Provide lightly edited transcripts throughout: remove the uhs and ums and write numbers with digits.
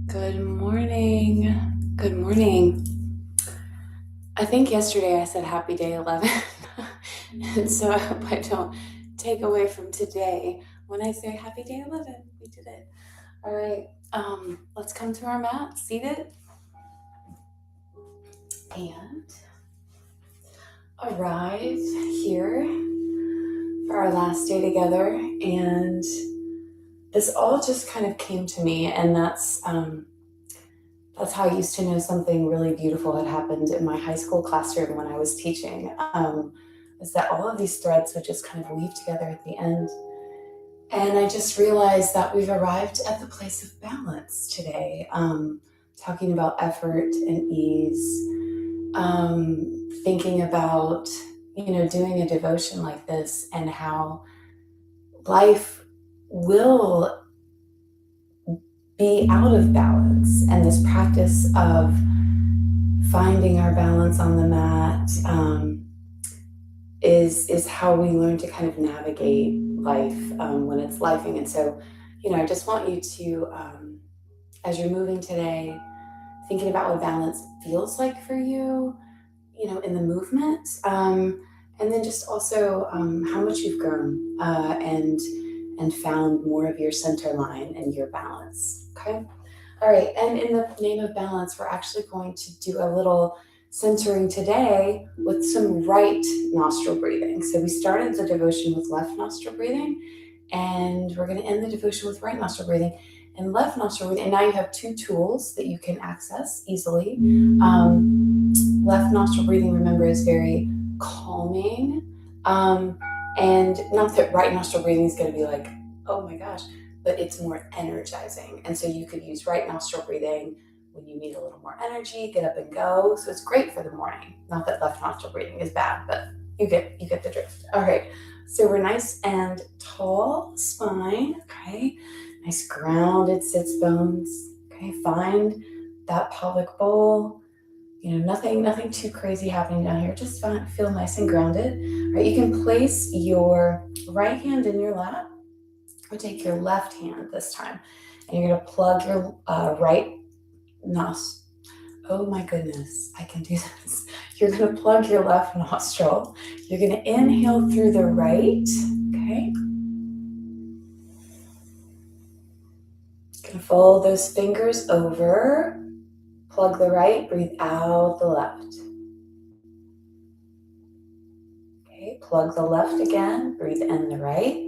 Good morning. Good morning. I think yesterday I said happy day 11. And so I hope I don't take away from today when I say happy day 11. We did it. All right. Let's come to our mat, seated, and arrive here for our last day together. And this all just kind of came to me, and that's how I used to know something really beautiful had happened in my high school classroom when I was teaching, is that all of these threads would just kind of weave together at the end. And I just realized that we've arrived at the place of balance today, talking about effort and ease, thinking about, doing a devotion like this and how life will be out of balance, and this practice of finding our balance on the mat is how we learn to kind of navigate life when it's lifing. And so, I just want you to, as you're moving today, thinking about what balance feels like for you, in the movement, and then just also how much you've grown and found more of your center line and your balance. Okay. All right. And in the name of balance, we're actually going to do a little centering today with some right nostril breathing. So we started the devotion with left nostril breathing, and we're going to end the devotion with right nostril breathing and left nostril breathing. And now you have two tools that you can access easily. Left nostril breathing, remember, is very calming. And not that right nostril breathing is going to be like, oh my gosh, but it's more energizing. And so you could use right nostril breathing when you need a little more energy, get up and go. So it's great for the morning. Not that left nostril breathing is bad, but you get the drift. All right. So we're nice and tall spine. Okay. Nice grounded sits bones. Okay. Find that pelvic bowl. Nothing too crazy happening down here. Just feel nice and grounded. All right. You can place your right hand in your lap, or take your left hand this time, and you're going to plug your right nostril. Oh my goodness, I can do this. You're going to plug your left nostril. You're going to inhale through the right. Okay. Going to fold those fingers over. Plug the right, breathe out the left. Okay, plug the left again, breathe in the right.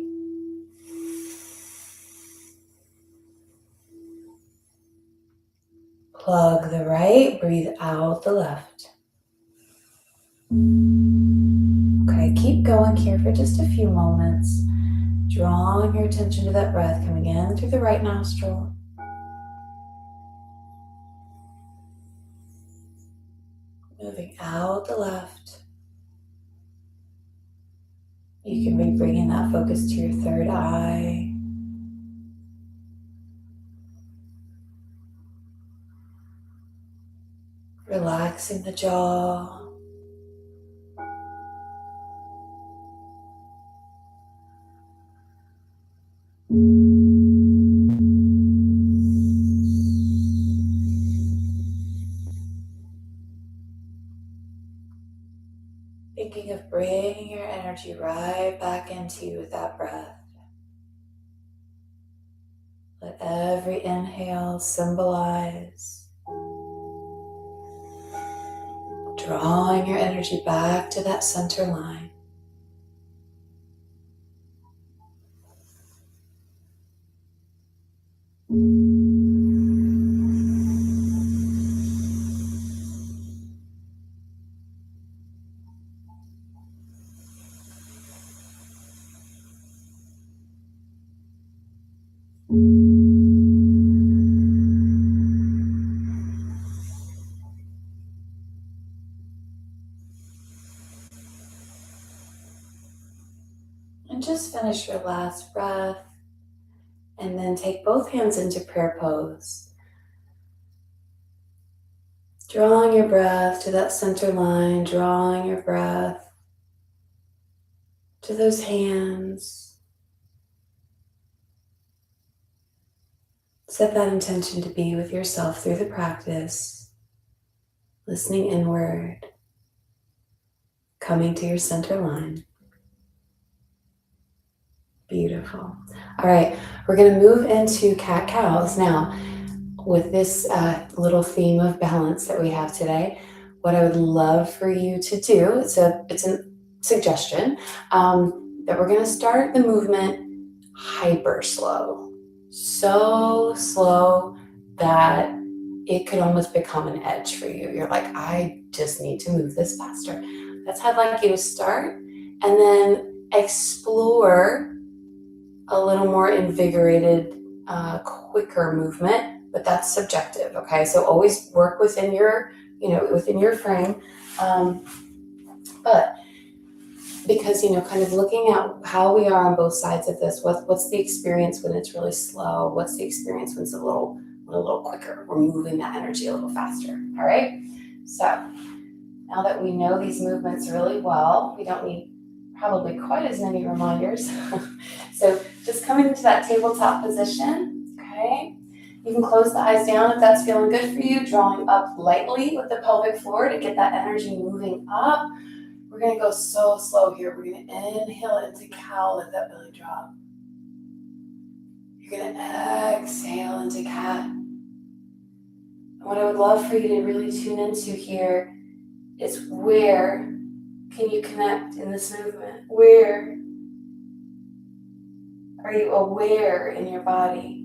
Plug the right, breathe out the left. Okay, keep going here for just a few moments. Drawing your attention to that breath coming in through the right nostril. Moving out the left. You can be bringing that focus to your third eye. Relaxing the jaw. Thinking of bringing your energy right back into you with that breath. Let every inhale symbolize drawing your energy back to that center line. And just finish your last breath, and then take both hands into prayer pose. Drawing your breath to that center line, drawing your breath to those hands. Set that intention to be with yourself through the practice, listening inward, coming to your center line. Beautiful. All right, we're going to move into cat-cows. Now, with this little theme of balance that we have today, what I would love for you to do, it's a suggestion, that we're going to start the movement hyper slow. So slow that it could almost become an edge for you. You're like, I just need to move this faster. That's how I'd like you to start, and then explore a little more invigorated, quicker movement, but that's subjective, okay? So always work within your, within your frame. But because, kind of looking at how we are on both sides of this, what's the experience when it's really slow? What's the experience when it's a little quicker? We're moving that energy a little faster, all right? So now that we know these movements really well, we don't need probably quite as many reminders. So just coming into that tabletop position, okay? You can close the eyes down if that's feeling good for you, drawing up lightly with the pelvic floor to get that energy moving up. We're gonna go so slow here. We're gonna inhale into cow, let that belly drop. You're gonna exhale into cat. And what I would love for you to really tune into here is, where can you connect in this movement? Where are you aware in your body?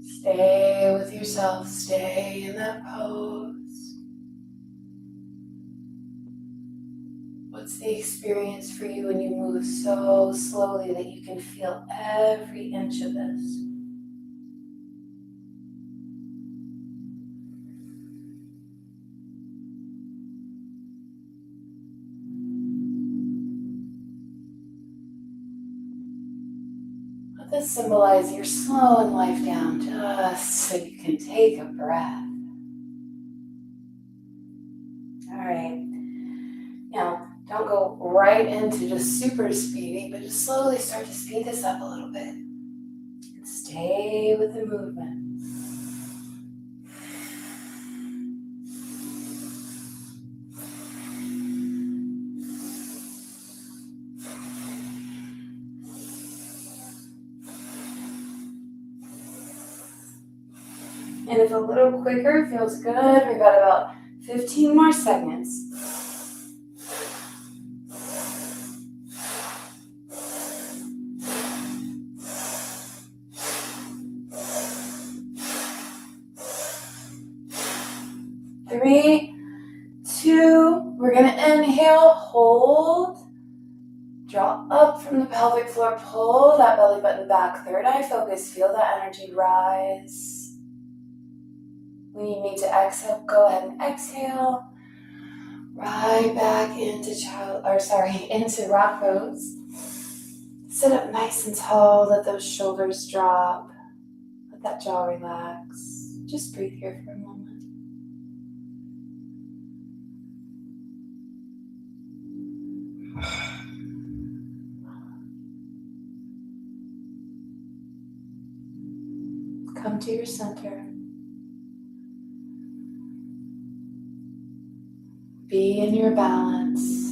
Stay with yourself, stay in that pose. What's the experience for you when you move so slowly that you can feel every inch of this? Let this symbolize you're slowing life down just so you can take a breath. All right. Now, don't go right into just super speedy, but just slowly start to speed this up a little bit. And stay with the movement. And if a little quicker feels good, we've got about 15 more seconds. Three, two, we're gonna inhale, hold, draw up from the pelvic floor, pull that belly button back, third eye focus, feel that energy rise. When you need to exhale, go ahead and exhale. Right back into into rock pose. Sit up nice and tall, let those shoulders drop, let that jaw relax. Just breathe here for a moment. Come to your center. Be in your balance.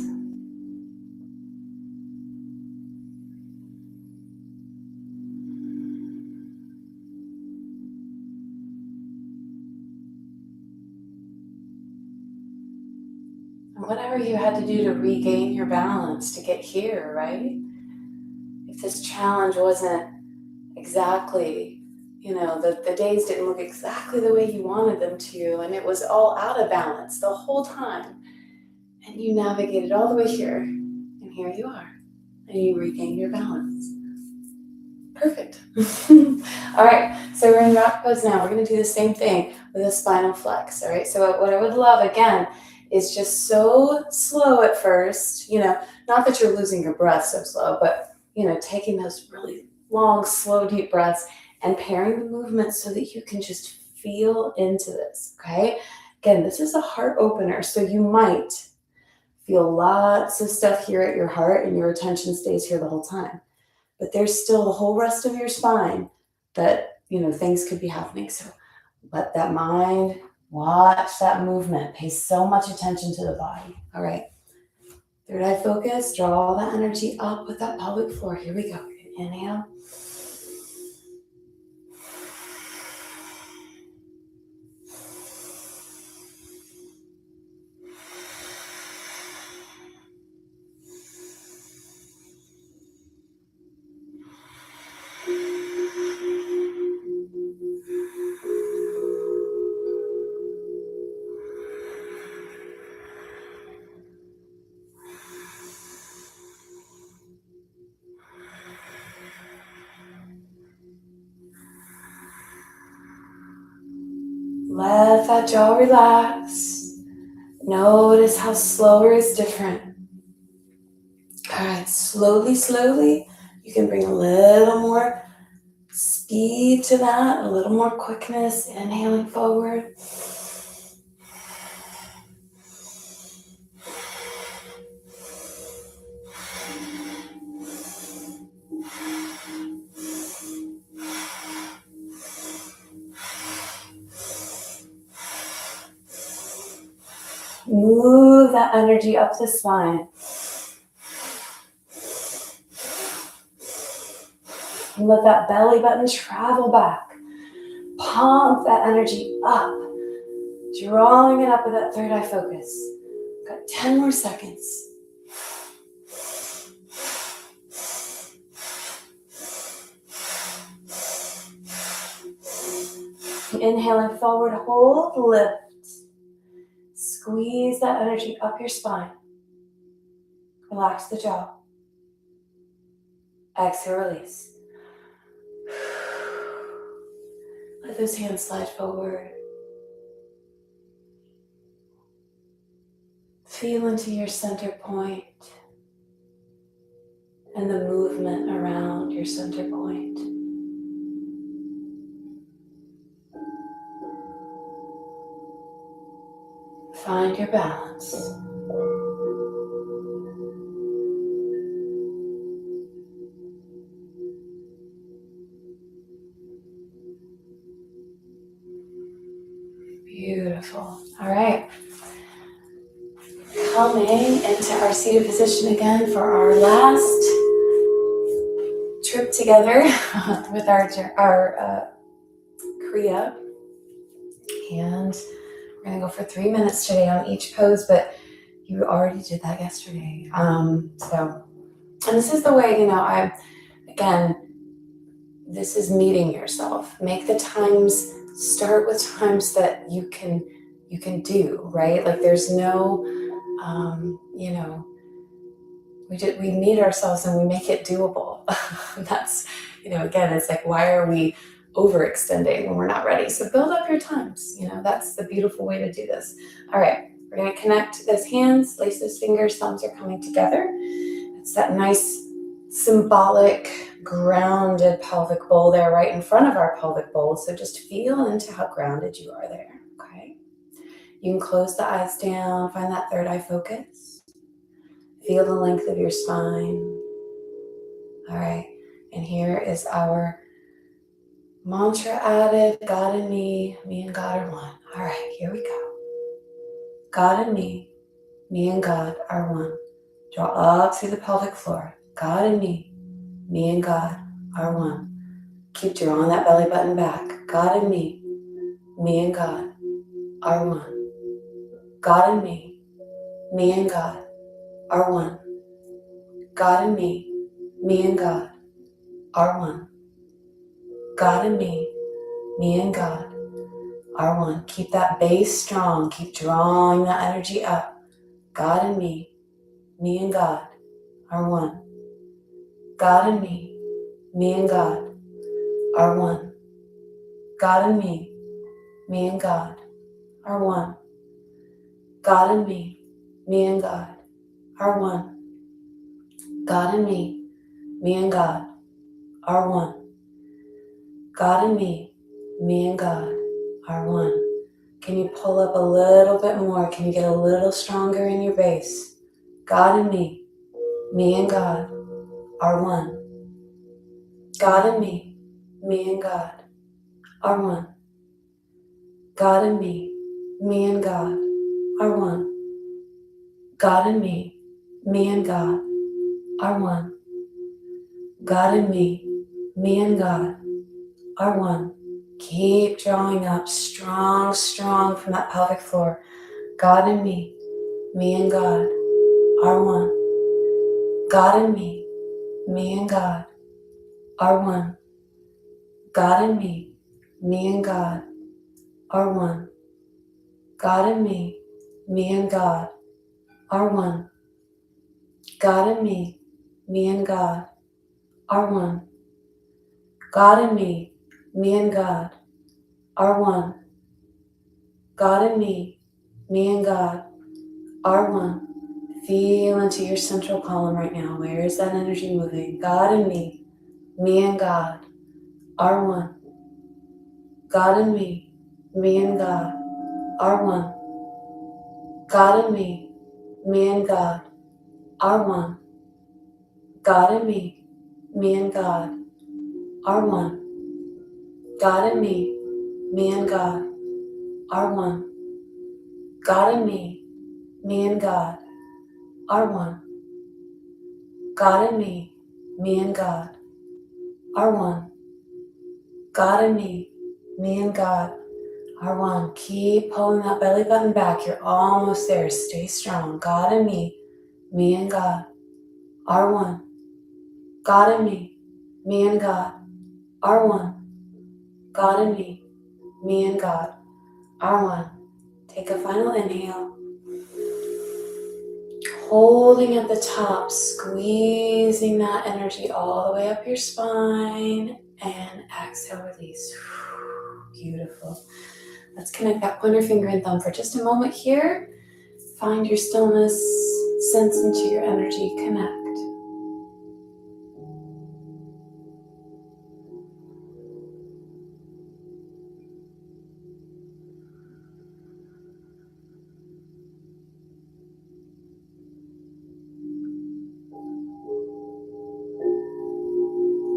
And whatever you had to do to regain your balance to get here, right? If this challenge wasn't exactly, the days didn't look exactly the way you wanted them to, and it was all out of balance the whole time, and you navigated all the way here, and here you are, and you regain your balance. Perfect. All right, so we're in rock pose now. We're going to do the same thing with a spinal flex. All right, so what I would love again is just so slow at first, not that you're losing your breath so slow, but taking those really long, slow, deep breaths and pairing the movements so that you can just feel into this. Okay, again, this is a heart opener, so you might feel lots of stuff here at your heart and your attention stays here the whole time. But there's still the whole rest of your spine that, things could be happening. So let that mind watch that movement. Pay so much attention to the body. All right. Third eye focus. Draw all that energy up with that pelvic floor. Here we go. Inhale. Let that jaw relax. Notice how slower is different. All right, slowly, you can bring a little more speed to that, a little more quickness, inhaling forward. Move that energy up the spine. And let that belly button travel back. Pump that energy up. Drawing it up with that third eye focus. Got 10 more seconds. Inhaling forward, hold, lift. Squeeze that energy up your spine. Relax the jaw. Exhale, release. Let those hands slide forward. Feel into your center point and the movement around your center point. Find your balance. Beautiful. All right. Coming into our seated position again for our last trip together with our kriya. And we're going to go for 3 minutes today on each pose, but you already did that yesterday. And this is the way, this is meeting yourself. Make the times, start with times that you can do, right? Like there's no, we meet ourselves and we make it doable. That's, again, it's like, why are we overextending when we're not ready? So build up your times. That's the beautiful way to do this. All right, we're going to connect those hands, lace those fingers, thumbs are coming together. It's that nice symbolic grounded pelvic bowl there right in front of our pelvic bowl. So just feel into how grounded you are there. Okay. You can close the eyes down, find that third eye focus. Feel the length of your spine. All right. And here is our mantra added. God and me and God are one. All right, here we go. God and me and God are one. Draw up through the pelvic floor. God and me and God are one. Keep drawing that belly button back. God and me and God are one. God and me and God are one. God and me and God are one. God and me and God are one. Keep that base strong. Keep drawing that energy up. God and me and God are one. God and me and God are one. God and me and God are one. God and me and God are one. God and me and God are one. God and me and God are one. Can you pull up a little bit more? Can you get a little stronger in your base? God and me and God are one. God and me and God are one. God and me and God are one. God and me and God are one. God and me and God are one. Keep drawing up strong, strong from that pelvic floor. God and me and God are one. God and me and God are one. God and me and God are one. God and me and God are one. God and me and God are one. God and me and God are one. God and me and God are one. Feel into your central column right now. Where is that energy moving? God and me and God are one. God and me and God are one. God and me and God are one. God and me and God are one. God and me and God are one. God and me and God are one. God and me and God are one. God and me and God are one. Keep pulling that belly button back. You're almost there. Stay strong. God and me and God are one. God and me and God are one. God and me and God are one. Take a final inhale. Holding at the top, squeezing that energy all the way up your spine, and exhale, release. Beautiful. Let's connect that pointer finger and thumb for just a moment here. Find your stillness, sense into your energy, connect.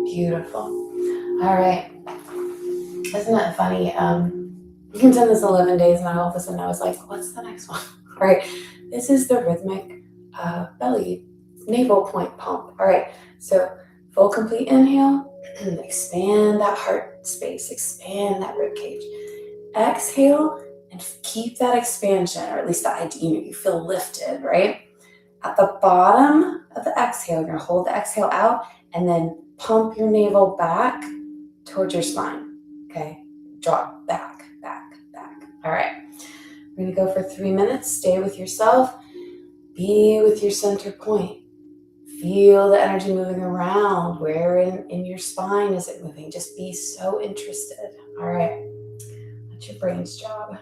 Beautiful. All right. Isn't that funny? You can send this 11 days and all of a sudden I was like, what's the next one? All right. This is the rhythmic belly navel point pump. All right. So full complete inhale. Expand that heart space. Expand that rib cage. Exhale and keep that expansion, or at least the idea you feel lifted, right? At the bottom of the exhale, you're going to hold the exhale out and then pump your navel back towards your spine. Okay? Draw back, back, back. All right. We're going to go for 3 minutes. Stay with yourself. Be with your center point. Feel the energy moving around. Where in your spine is it moving? Just be so interested. All right. That's your brain's job.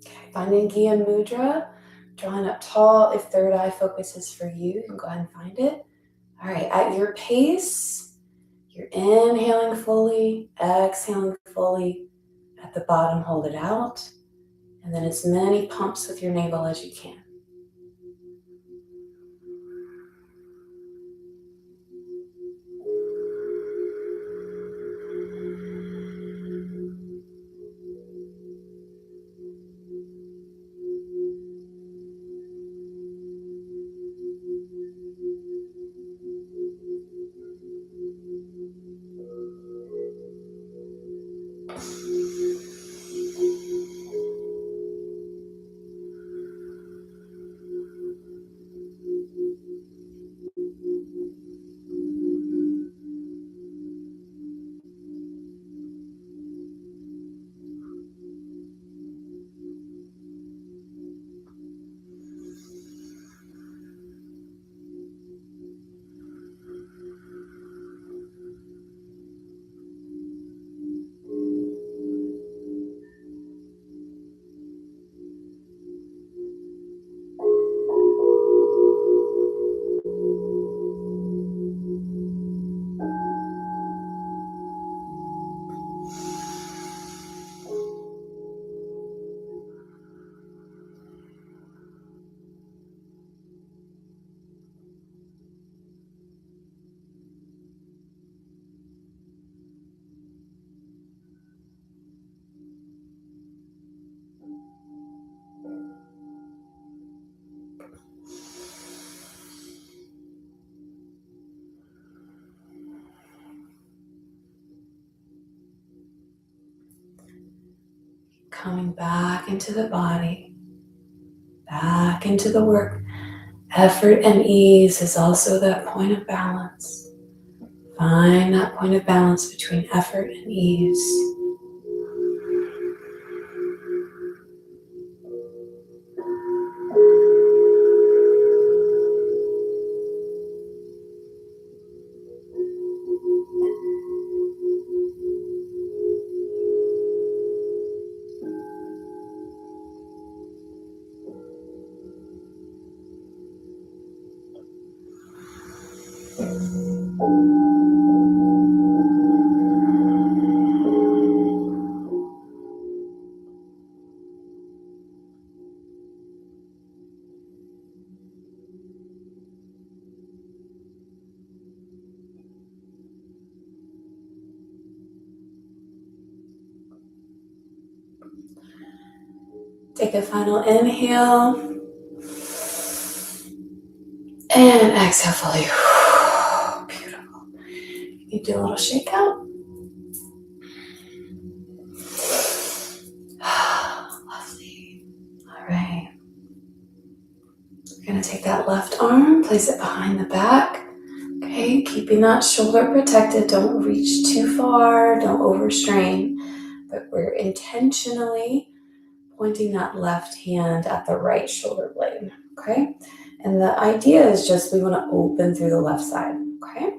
Okay. Finding Gyan Mudra. Drawing up tall. If third eye focus is for you, you can go ahead and find it. All right. At your pace, you're inhaling fully, exhaling fully. At the bottom, hold it out. And then as many pumps with your navel as you can. coming back into the body, back into the work. Effort and ease is also that point of balance. Find that point of balance between effort and ease. Take a final inhale and exhale fully. Beautiful. You do a little shake out. Lovely. All right. We're going to take that left arm, place it behind the back. Okay, keeping that shoulder protected. Don't reach too far. Don't overstrain. But we're intentionally pointing that left hand at the right shoulder blade. Okay? And the idea is just we want to open through the left side. Okay?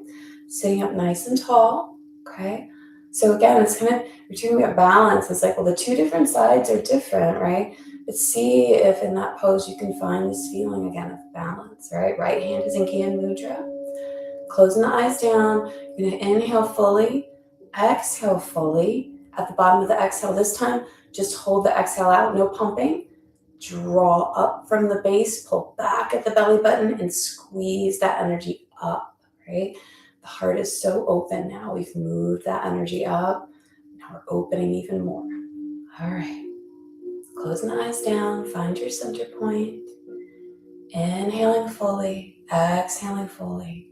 Sitting up nice and tall. Okay? So again, it's kind of, you're talking about balance. It's like, well, the two different sides are different, right? But see if in that pose you can find this feeling again of balance, right? Right hand is in Gyan Mudra. Closing the eyes down. You're going to inhale fully. Exhale fully. At the bottom of the exhale this time, just hold the exhale out. No pumping. Draw up from the base. Pull back at the belly button and squeeze that energy up, right? The heart is so open now. We've moved that energy up. Now we're opening even more. All right. Closing the eyes down. Find your center point. Inhaling fully. Exhaling fully.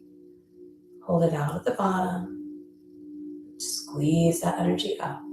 Hold it out at the bottom. Squeeze that energy up.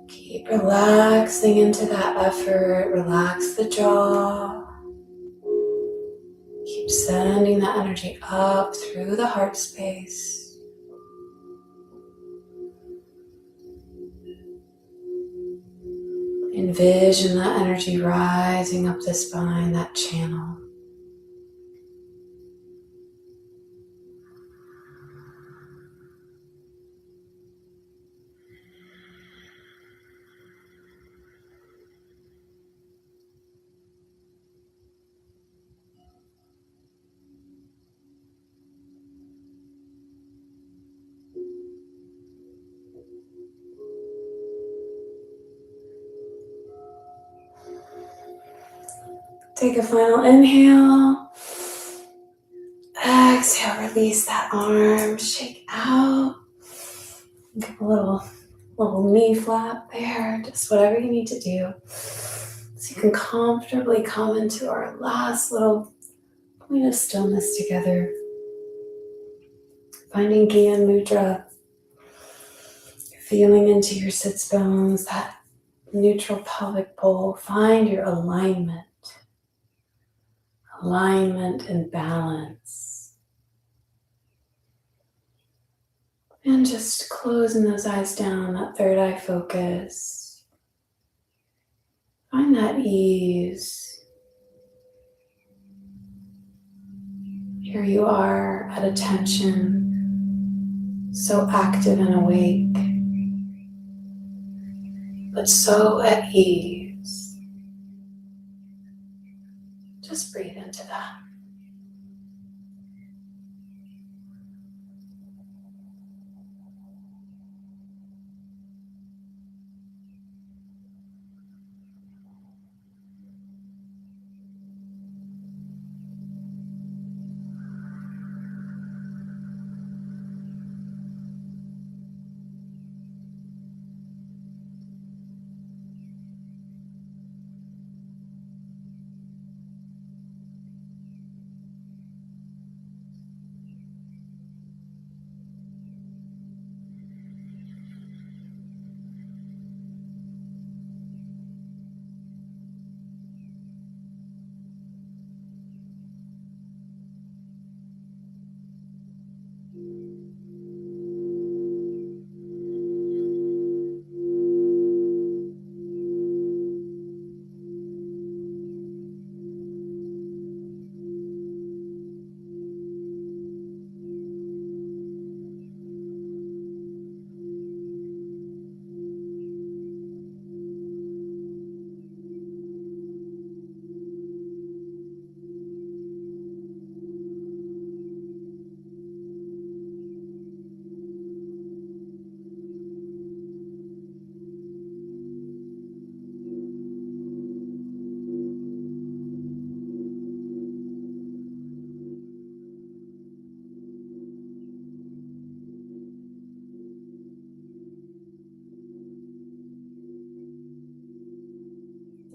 Keep relaxing into that effort. Relax the jaw. Keep sending that energy up through the heart space. Envision that energy rising up the spine, that channel. Take a final inhale. Exhale, release that arm, shake out. Give a little knee flap there, just whatever you need to do. So you can comfortably come into our last little point of stillness together. Finding Gyan Mudra, feeling into your sits bones, that neutral pelvic bowl. Find your alignment and balance. And just closing those eyes down, that third eye focus. Find that ease. Here you are at attention, so active and awake, but so at ease. Just breathe into that.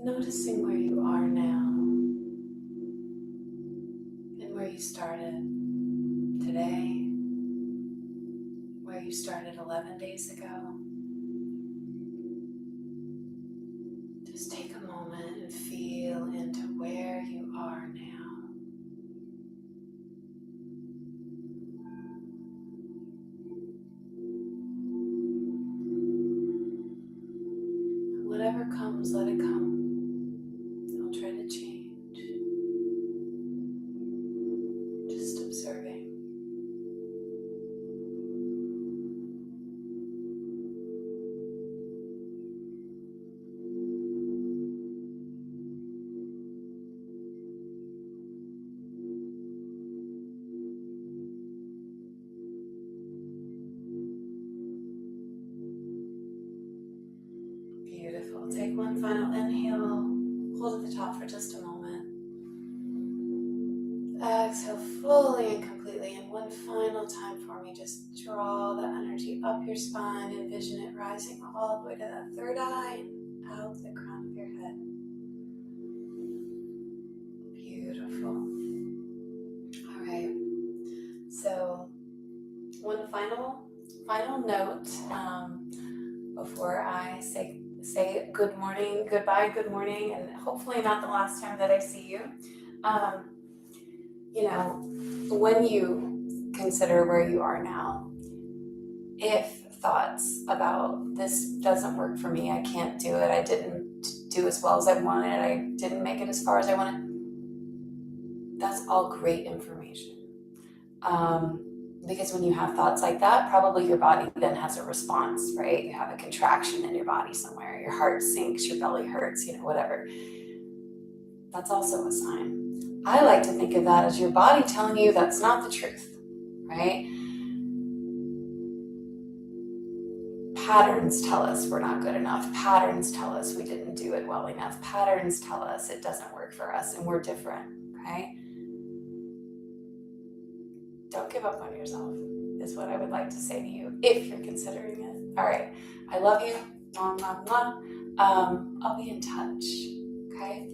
Noticing where you are now and where you started today, where you started 11 days ago. Just take a moment and feel into where you are now. Whatever comes, let it come. Don't try to change. Just observing. Beautiful. Take one final inhale. Hold at the top for just a moment. Exhale fully and completely. And one final time for me, just draw the energy up your spine. Envision it rising all the way to that third eye and out the crown of your head. Beautiful. All right. So one final note before I say good morning, goodbye, good morning, and hopefully not the last time that I see you. When you consider where you are now, if thoughts about this doesn't work for me, I can't do it, I didn't do as well as I wanted, I didn't make it as far as I wanted, that's all great information. Because when you have thoughts like that, probably your body then has a response, right? You have a contraction in your body somewhere, your heart sinks, your belly hurts, whatever. That's also a sign. I like to think of that as your body telling you that's not the truth, right? Patterns tell us we're not good enough. Patterns tell us we didn't do it well enough. Patterns tell us it doesn't work for us and we're different, okay? Don't give up on yourself is what I would like to say to you if you're considering it. All right. I love you. Mwah, mwah, mwah. I'll be in touch, okay?